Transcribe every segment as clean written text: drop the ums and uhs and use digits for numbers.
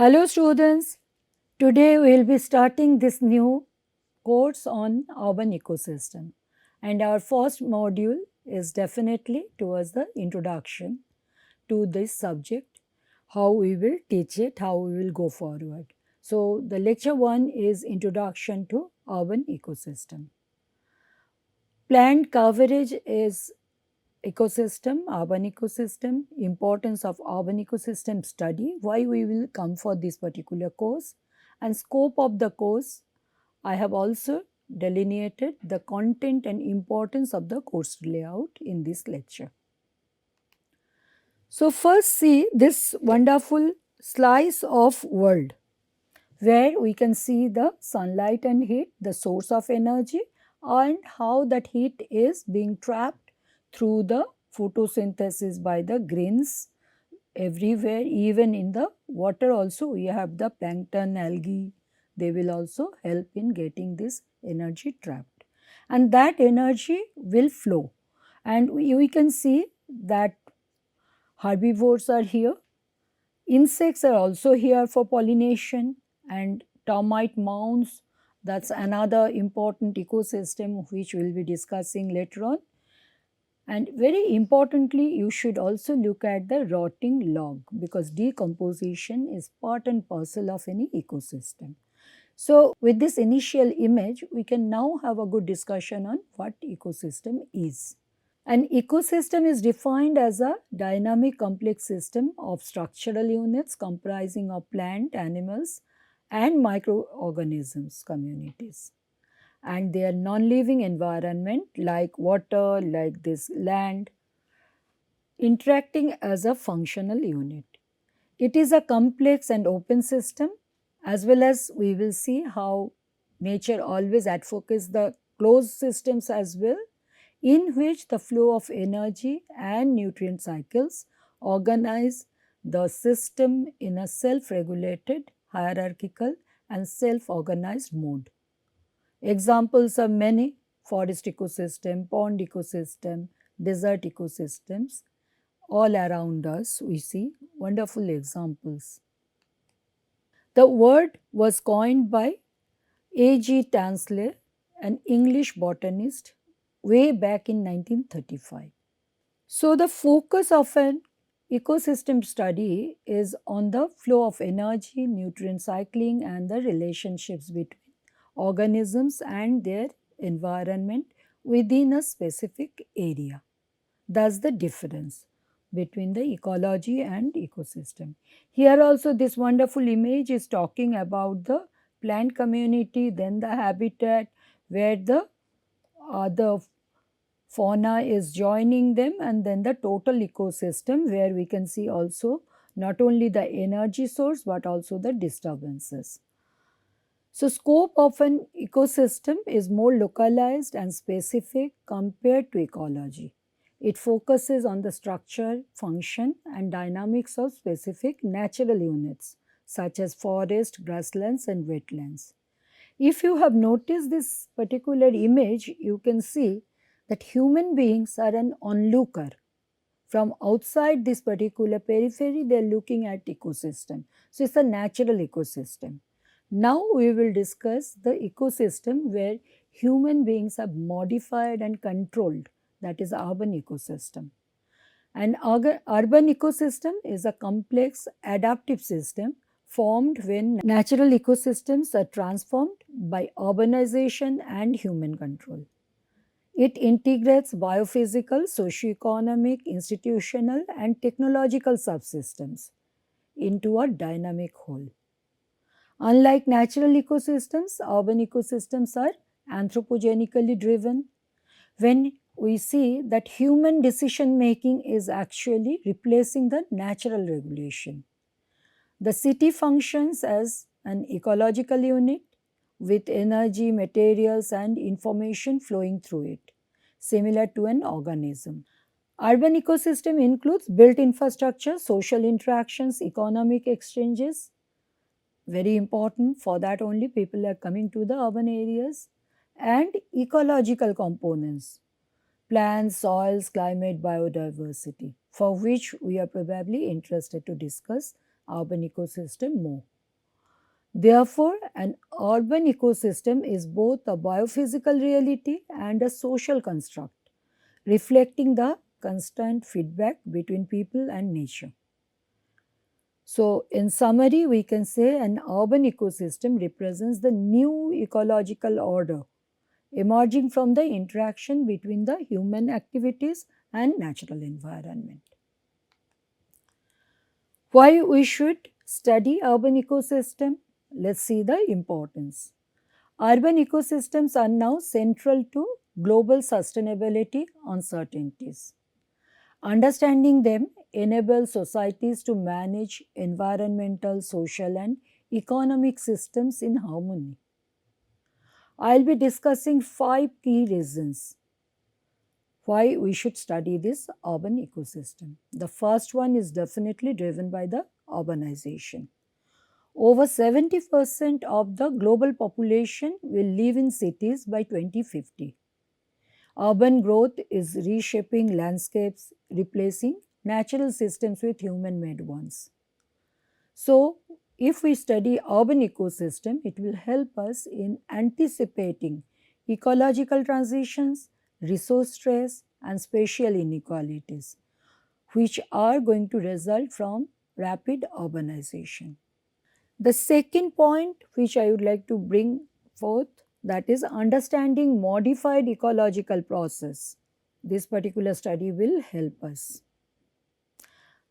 Hello students, today we will be starting this new course on urban ecosystem and our first module is definitely towards the introduction to this subject, how we will teach it, how we will go forward. So the lecture 1 is introduction to urban ecosystem. Planned coverage is ecosystem, urban ecosystem, importance of urban ecosystem study, why we will come for this particular course, and scope of the course. I have also delineated the content and importance of the course layout in this lecture. So first see this wonderful slice of world where we can see the sunlight and heat, the source of energy, and how that heat is being trapped through the photosynthesis by the grains everywhere, even in the water also we have the plankton, algae, they will also help in getting this energy trapped. And that energy will flow. And we can see that herbivores are here, insects are also here for pollination, and termite mounds, that's another important ecosystem which we will be discussing later on. And very importantly, you should also look at the rotting log because decomposition is part and parcel of any ecosystem. So with this initial image, we can now have a good discussion on what ecosystem is. An ecosystem is defined as a dynamic complex system of structural units comprising of plant, animals, and microorganisms communities and their non-living environment like water, like this land, interacting as a functional unit. It is a complex and open system, as well as we will see how nature always advocates the closed systems as well, in which the flow of energy and nutrient cycles organize the system in a self-regulated, hierarchical and self-organized mode. Examples are many: forest ecosystem, pond ecosystem, desert ecosystems. All around us we see wonderful examples. The word was coined by A.G. Tansley, an English botanist, way back in 1935. So the focus of an ecosystem study is on the flow of energy, nutrient cycling and the relationships between organisms and their environment within a specific area. Thus the difference between the ecology and ecosystem. Here also this wonderful image is talking about the plant community, then the habitat where the other fauna is joining them, and then the total ecosystem where we can see also not only the energy source but also the disturbances. So, scope of an ecosystem is more localized and specific compared to ecology. It focuses on the structure, function and dynamics of specific natural units such as forest, grasslands and wetlands. If you have noticed this particular image, you can see that human beings are an onlooker. From outside this particular periphery, they are looking at ecosystem. So, it's a natural ecosystem. Now, we will discuss the ecosystem where human beings have modified and controlled, that is urban ecosystem. An urban ecosystem is a complex adaptive system formed when natural ecosystems are transformed by urbanization and human control. It integrates biophysical, socioeconomic, institutional, and technological subsystems into a dynamic whole. Unlike natural ecosystems, urban ecosystems are anthropogenically driven. When we see that human decision making is actually replacing the natural regulation. The city functions as an ecological unit with energy, materials, and information flowing through it, similar to an organism. Urban ecosystem includes built infrastructure, social interactions, economic exchanges. Very important, for that only people are coming to the urban areas, and ecological components, plants, soils, climate, biodiversity, for which we are probably interested to discuss urban ecosystem more. Therefore, an urban ecosystem is both a biophysical reality and a social construct, reflecting the constant feedback between people and nature. So, in summary, we can say an urban ecosystem represents the new ecological order emerging from the interaction between the human activities and natural environment. Why we should study urban ecosystem? Let's see the importance. Urban ecosystems are now central to global sustainability uncertainties. Understanding them enables societies to manage environmental, social, and economic systems in harmony. I'll be discussing 5 key reasons why we should study this urban ecosystem. The first one is definitely driven by the urbanization. Over 70% of the global population will live in cities by 2050. Urban growth is reshaping landscapes, replacing natural systems with human made ones. So, if we study urban ecosystem, it will help us in anticipating ecological transitions, resource stress, and spatial inequalities, which are going to result from rapid urbanization. The second point which I would like to bring forth, that is understanding modified ecological process. This particular study will help us.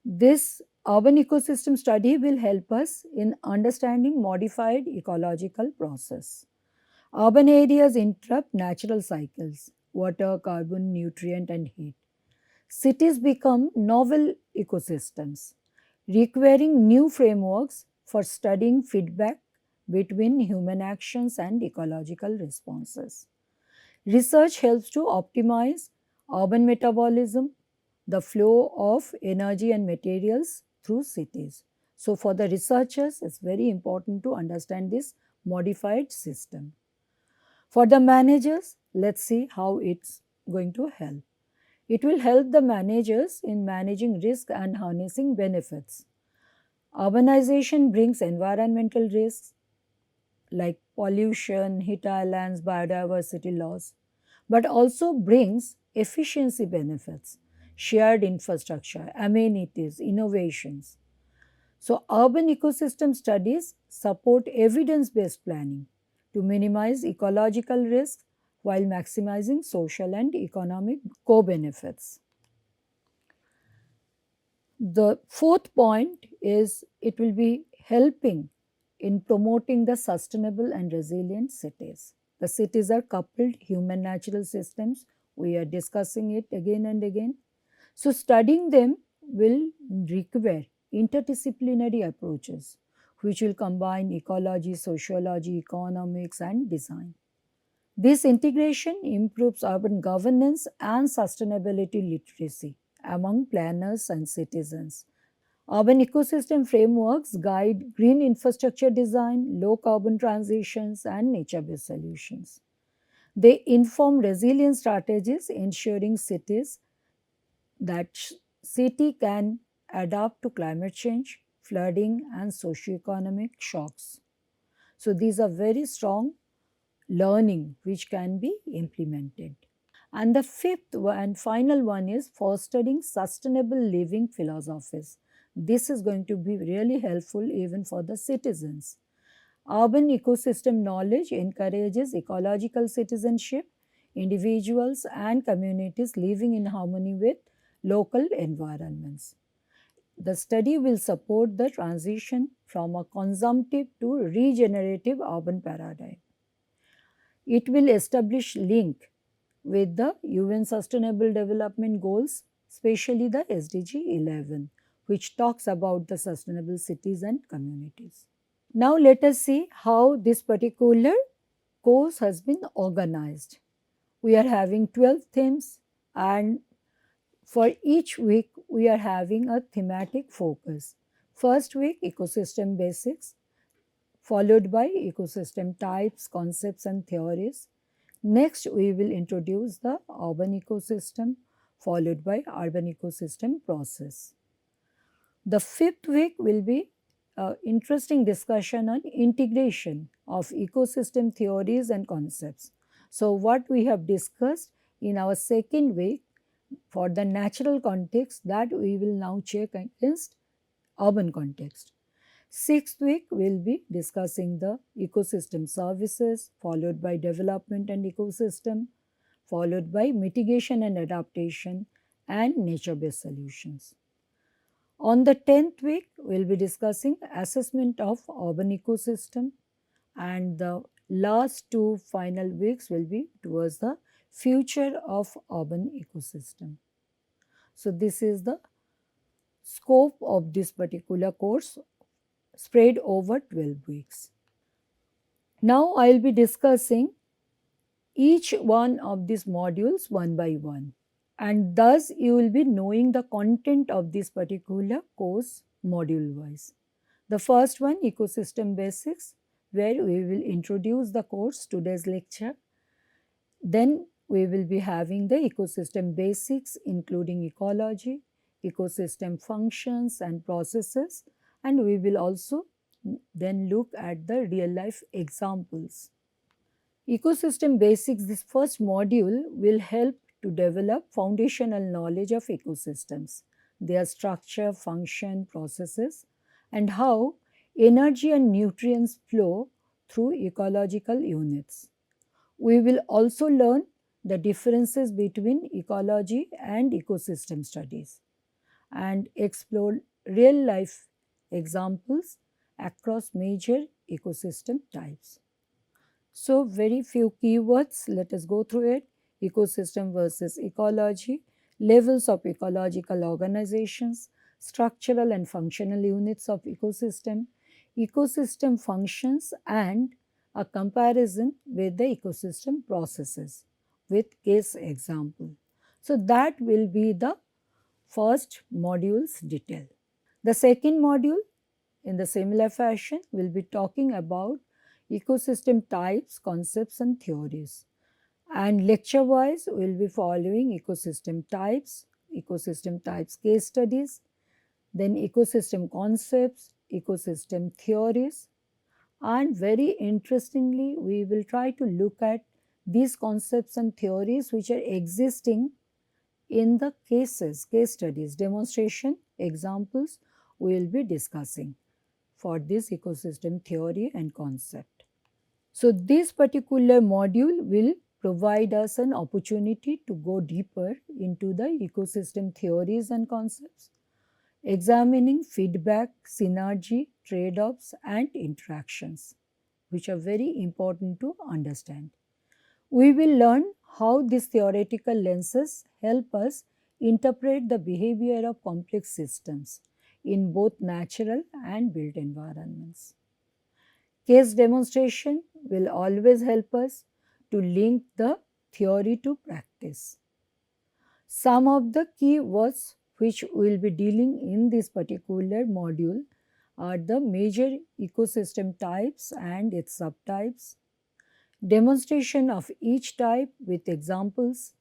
This urban ecosystem study will help us in understanding modified ecological process. Urban areas interrupt natural cycles, water, carbon, nutrient and heat. Cities become novel ecosystems, requiring new frameworks for studying feedback between human actions and ecological responses. Research helps to optimize urban metabolism, the flow of energy and materials through cities. So, for the researchers, it's very important to understand this modified system. For the managers, let's see how it's going to help. It will help the managers in managing risk and harnessing benefits. Urbanization brings environmental risks like pollution, heat islands, biodiversity loss, but also brings efficiency benefits, shared infrastructure, amenities, innovations. So, urban ecosystem studies support evidence based planning to minimize ecological risks while maximizing social and economic co benefits. The fourth point is it will be helping in promoting the sustainable and resilient cities. The cities are coupled human natural systems. We are discussing it again and again. So, studying them will require interdisciplinary approaches which will combine ecology, sociology, economics, and design. This integration improves urban governance and sustainability literacy among planners and citizens. Urban ecosystem frameworks guide green infrastructure design, low carbon transitions, and nature based solutions. They inform resilience strategies, ensuring that city can adapt to climate change, flooding, and socioeconomic shocks. So these are very strong learning which can be implemented. And the fifth and final one is fostering sustainable living philosophies. This is going to be really helpful even for the citizens. Urban ecosystem knowledge encourages ecological citizenship, individuals and communities living in harmony with local environments. The study will support the transition from a consumptive to regenerative urban paradigm. It will establish link with the UN Sustainable Development Goals, especially the SDG 11, which talks about the sustainable cities and communities. Now, let us see how this particular course has been organized. We are having 12 themes, and for each week, we are having a thematic focus. First week, ecosystem basics, followed by ecosystem types, concepts, and theories. Next, we will introduce the urban ecosystem, followed by urban ecosystem process. The fifth week will be interesting discussion on integration of ecosystem theories and concepts. So, what we have discussed in our second week for the natural context, that we will now check against urban context. Sixth week, we will be discussing the ecosystem services, followed by development and ecosystem, followed by mitigation and adaptation, and nature-based solutions. On the 10th week, we will be discussing assessment of urban ecosystem, and the last two final weeks will be towards the future of urban ecosystem. So, this is the scope of this particular course spread over 12 weeks. Now, I will be discussing each one of these modules one by one, and thus you will be knowing the content of this particular course module wise. The first one, ecosystem basics, where we will introduce the course today's lecture. Then we will be having the ecosystem basics including ecology, ecosystem functions and processes, and we will also then look at the real life examples. Ecosystem basics, this first module will help to develop foundational knowledge of ecosystems, their structure, function, processes, and how energy and nutrients flow through ecological units. We will also learn the differences between ecology and ecosystem studies and explore real life examples across major ecosystem types. So, very few keywords, let us go through it. Ecosystem versus ecology, levels of ecological organizations, structural and functional units of ecosystem, ecosystem functions, and a comparison with the ecosystem processes with case example. So, that will be the first module's detail. The second module, in the similar fashion, will be talking about ecosystem types, concepts and theories. And lecture wise, we will be following ecosystem types case studies, then ecosystem concepts, ecosystem theories, and very interestingly, we will try to look at these concepts and theories which are existing in the case studies, demonstration, examples we will be discussing for this ecosystem theory and concept. So, this particular module will provide us an opportunity to go deeper into the ecosystem theories and concepts, examining feedback, synergy, trade-offs and interactions, which are very important to understand. We will learn how these theoretical lenses help us interpret the behavior of complex systems in both natural and built environments. Case demonstration will always help us to link the theory to practice. Some of the key words which we will be dealing in this particular module are the major ecosystem types and its subtypes, demonstration of each type with examples,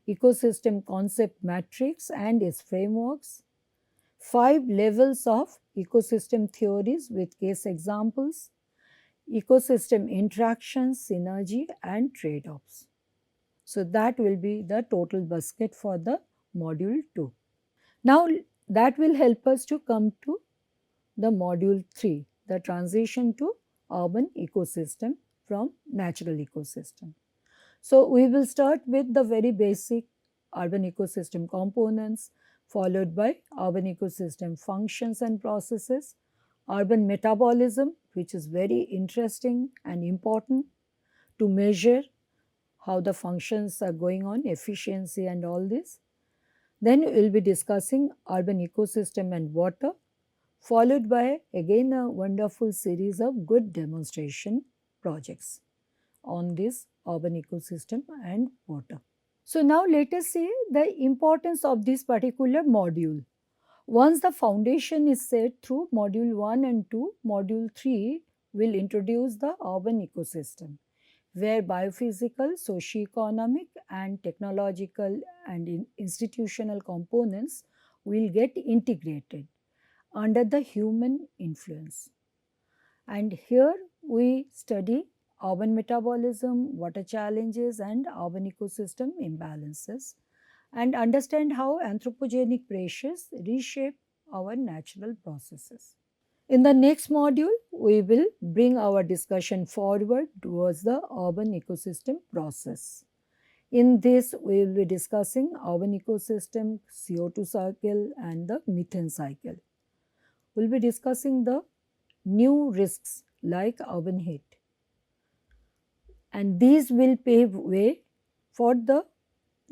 ecosystem concept matrix and its frameworks, 5 levels of ecosystem theories with case examples, ecosystem interactions, synergy and trade-offs. So, that will be the total basket for the module 2. Now, that will help us to come to the module 3, the transition to urban ecosystem from natural ecosystem. So, we will start with the very basic urban ecosystem components, followed by urban ecosystem functions and processes, urban metabolism, which is very interesting and important to measure how the functions are going on, efficiency and all this. Then we will be discussing urban ecosystem and water, followed by again a wonderful series of good demonstration projects on this urban ecosystem and water. So, now let us see the importance of this particular module. Once the foundation is set through module 1 and 2, module 3 will introduce the urban ecosystem, where biophysical, socio-economic and technological and institutional components will get integrated. under the human influence. And here we study urban metabolism, water challenges, and urban ecosystem imbalances, and understand how anthropogenic pressures reshape our natural processes. In the next module, we will bring our discussion forward towards the urban ecosystem process. In this, we will be discussing urban ecosystem, CO2 cycle, and the methane cycle. We will be discussing the new risks like urban heat, and these will pave way for the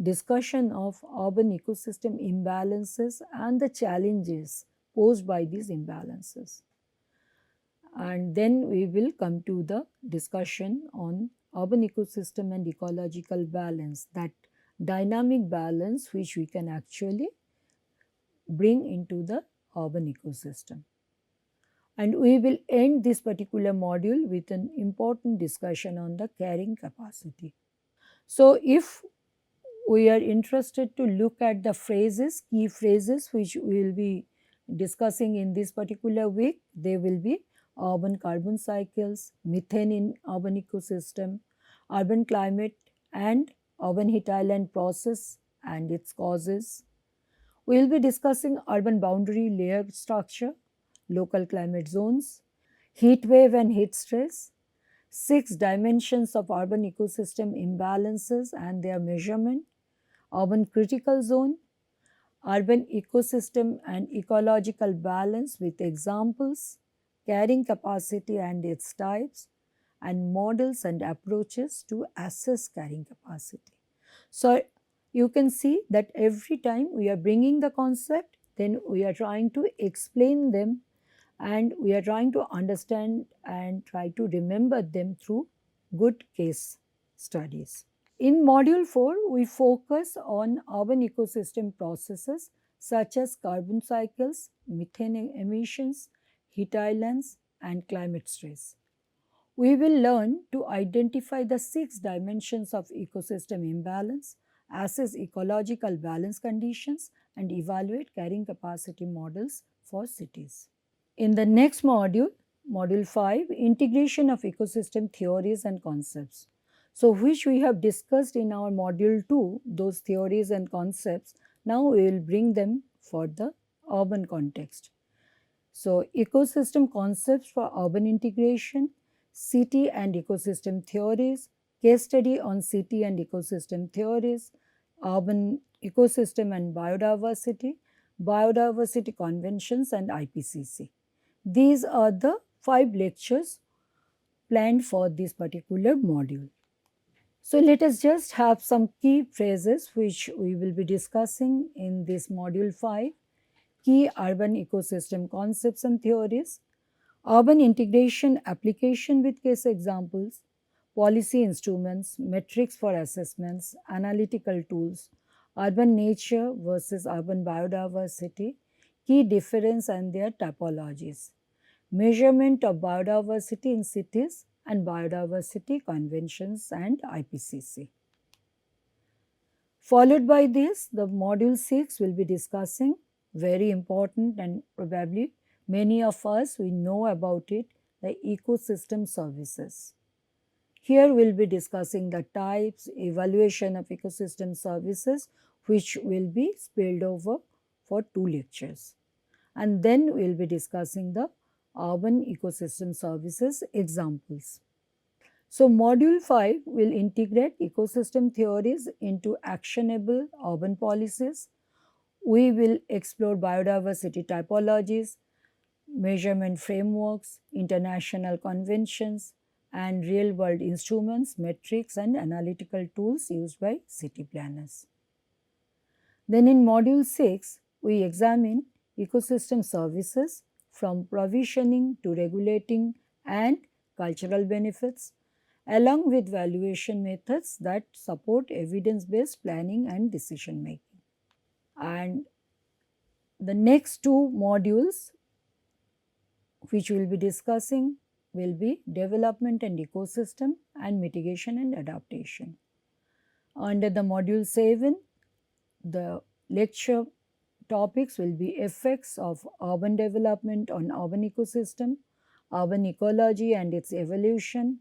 discussion of urban ecosystem imbalances and the challenges posed by these imbalances. And then we will come to the discussion on urban ecosystem and ecological balance, that dynamic balance which we can actually bring into the urban ecosystem. And we will end this particular module with an important discussion on the carrying capacity. So, if we are interested to look at the phrases, key phrases which we will be discussing in this particular week, they will be urban carbon cycles, methane in urban ecosystem, urban climate and urban heat island process and its causes. We will be discussing urban boundary layer structure, local climate zones, heat wave and heat stress, 6 dimensions of urban ecosystem imbalances and their measurement, urban critical zone, urban ecosystem and ecological balance with examples, carrying capacity and its types, and models and approaches to assess carrying capacity. So, you can see that every time we are bringing the concept, then we are trying to explain them and we are trying to understand and try to remember them through good case studies. In module 4, we focus on urban ecosystem processes such as carbon cycles, methane emissions, heat islands, and climate stress. We will learn to identify the 6 dimensions of ecosystem imbalance, assess ecological balance conditions, and evaluate carrying capacity models for cities. In the next module, module 5, integration of ecosystem theories and concepts. So, which we have discussed in our module 2, those theories and concepts, now we will bring them for the urban context. So, ecosystem concepts for urban integration, city and ecosystem theories, case study on city and ecosystem theories, urban ecosystem and biodiversity, biodiversity conventions and IPCC. These are the 5 lectures planned for this particular module. So, let us just have some key phrases which we will be discussing in this module 5, key urban ecosystem concepts and theories, urban integration application with case examples, policy instruments, metrics for assessments, analytical tools, urban nature versus urban biodiversity, key difference and their typologies, measurement of biodiversity in cities and biodiversity conventions and IPCC. Followed by this, the module 6 will be discussing very important and probably many of us we know about it, the ecosystem services. Here we will be discussing the types, evaluation of ecosystem services which will be spilled over for 2 lectures. And then we will be discussing the urban ecosystem services examples. So, module 5 will integrate ecosystem theories into actionable urban policies. We will explore biodiversity typologies, measurement frameworks, international conventions, and real world instruments, metrics, and analytical tools used by city planners. Then, in module 6, we examine ecosystem services from provisioning to regulating and cultural benefits, along with valuation methods that support evidence-based planning and decision making. And the next 2 modules which we will be discussing will be development and ecosystem and mitigation and adaptation. Under the module 7, the lecture topics will be effects of urban development on urban ecosystem, urban ecology and its evolution,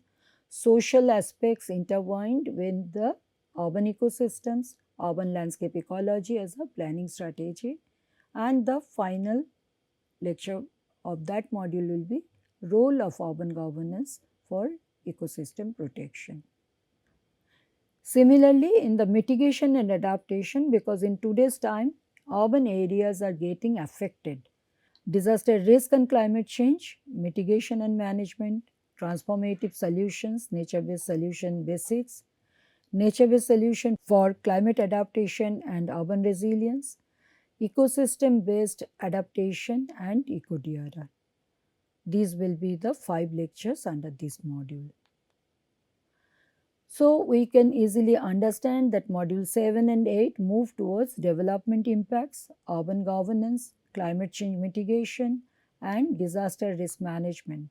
social aspects intertwined with the urban ecosystems, urban landscape ecology as a planning strategy, and the final lecture of that module will be role of urban governance for ecosystem protection. Similarly, in the mitigation and adaptation, because in today's time, urban areas are getting affected. Disaster risk and climate change, mitigation and management, transformative solutions, nature-based solution basics, nature-based solution for climate adaptation and urban resilience, ecosystem-based adaptation and eco-DRR. These will be the 5 lectures under this module. So, we can easily understand that module 7 and 8 move towards development impacts, urban governance, climate change mitigation and disaster risk management,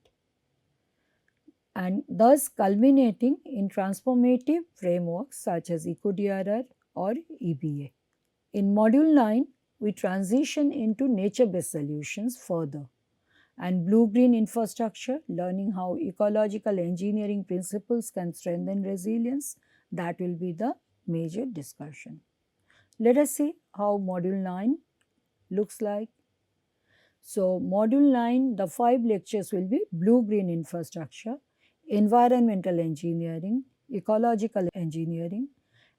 and thus culminating in transformative frameworks such as eco-DRR or EBA. In module 9, we transition into nature-based solutions further, and blue-green infrastructure, learning how ecological engineering principles can strengthen resilience, that will be the major discussion. Let us see how module 9 looks like. So, module 9, the 5 lectures will be blue-green infrastructure, environmental engineering, ecological engineering,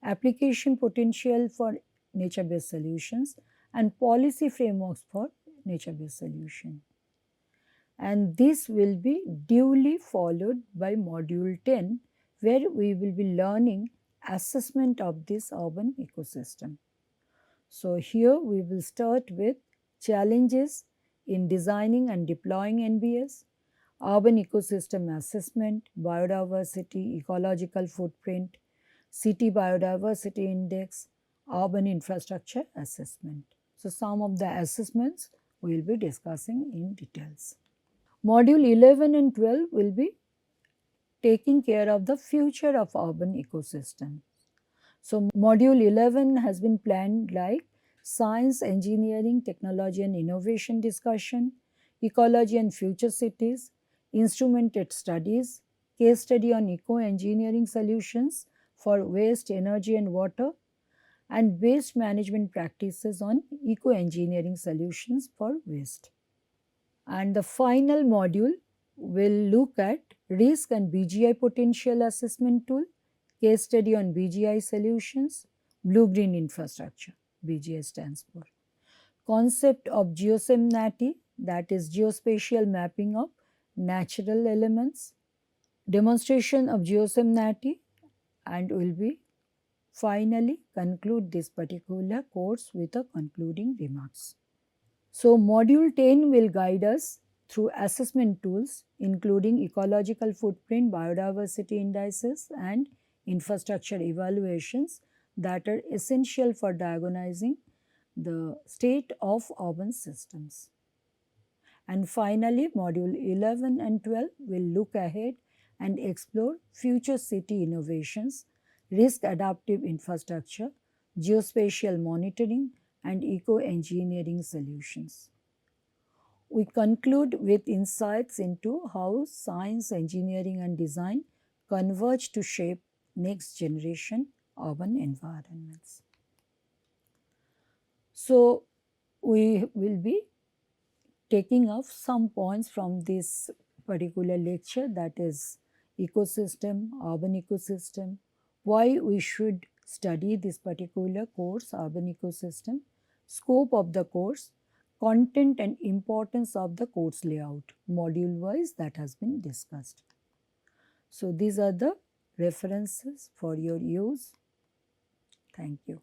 application potential for nature-based solutions, and policy frameworks for nature-based solution. And this will be duly followed by module 10, where we will be learning assessment of this urban ecosystem. So, here we will start with challenges in designing and deploying NBS, urban ecosystem assessment, biodiversity, ecological footprint, city biodiversity index, urban infrastructure assessment. So, some of the assessments we will be discussing in details. Module 11 and 12 will be taking care of the future of urban ecosystem. So, module 11 has been planned like science, engineering, technology and innovation discussion, ecology and future cities, instrumented studies, case study on eco-engineering solutions for waste, energy and water, and waste management practices on eco-engineering solutions for waste. And the final module will look at risk and BGI potential assessment tool, case study on BGI solutions, blue-green infrastructure, BGI stands for. Concept of geosemnati, that is geospatial mapping of natural elements, demonstration of geosemnati, and will be finally conclude this particular course with a concluding remarks. So, module 10 will guide us through assessment tools including ecological footprint, biodiversity indices and infrastructure evaluations that are essential for diagnosing the state of urban systems. And finally, module 11 and 12 will look ahead and explore future city innovations, risk adaptive infrastructure, geospatial monitoring and eco-engineering solutions. We conclude with insights into how science, engineering and design converge to shape next generation urban environments. So, we will be taking off some points from this particular lecture, that is ecosystem, urban ecosystem, why we should study this particular course, urban ecosystem, scope of the course, content and importance of the course layout, module wise that has been discussed. So, these are the references for your use. Thank you.